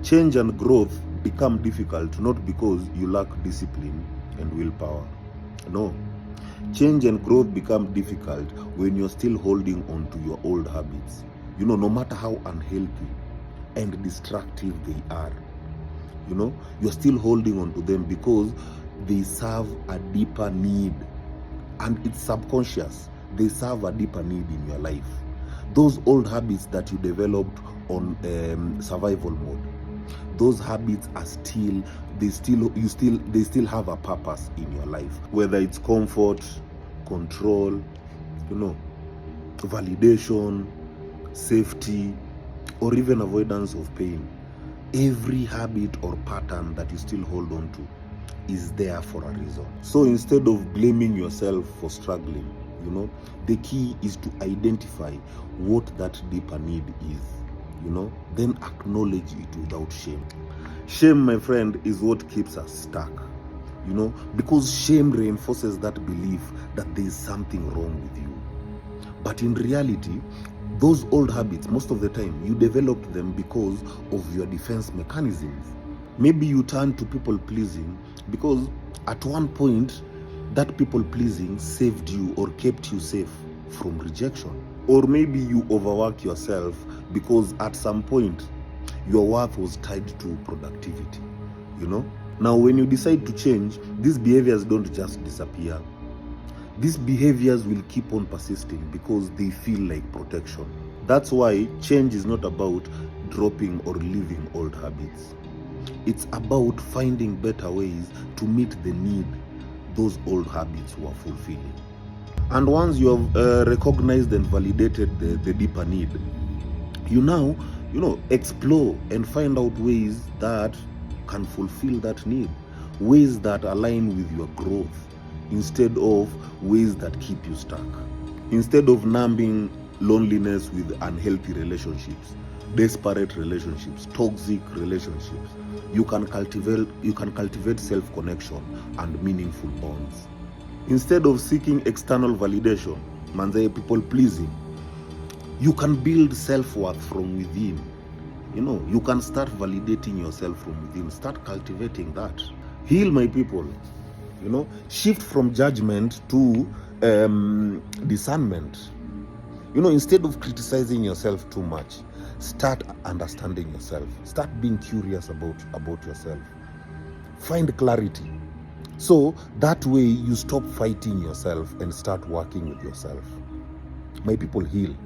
Change and growth become difficult not because you lack discipline and willpower. No. Change and growth become difficult when you're still holding on to your old habits. No matter how unhealthy and destructive they are, you're still holding on to them because they serve a deeper need, and it's subconscious. They serve a deeper need in your life. Those old habits that you developed on survival mode, those habits are they still have a purpose in your life, whether it's comfort, control, validation, safety, or even avoidance of pain. Every habit or pattern that you still hold on to is there for a reason. So instead of blaming yourself for struggling, the key is to identify what that deeper need is, then acknowledge it without shame. Shame, my friend, is what keeps us stuck, because shame reinforces that belief that there is something wrong with you. But in reality, those old habits, most of the time, you developed them because of your defense mechanisms. Maybe you turn to people pleasing because at one point, that people pleasing saved you or kept you safe from rejection. Or maybe you overwork yourself because at some point, your worth was tied to productivity, Now, when you decide to change, these behaviors don't just disappear. These behaviors will keep on persisting because they feel like protection. That's why change is not about dropping or leaving old habits. It's about finding better ways to meet the need those old habits were fulfilling. And once you have recognized and validated the deeper need, you now, explore and find out ways that can fulfill that need, ways that align with your growth, instead of ways that keep you stuck. Instead of numbing loneliness with unhealthy relationships, desperate relationships, toxic relationships, you can cultivate self-connection and meaningful bonds. Instead of seeking external validation, people pleasing, you can build self-worth from within. You can start validating yourself from within. Start cultivating that. Heal, my people. Shift from judgment to discernment. Instead of criticizing yourself too much, start understanding yourself. Start being curious about yourself. Find clarity. So that way you stop fighting yourself and start working with yourself. My people, heal.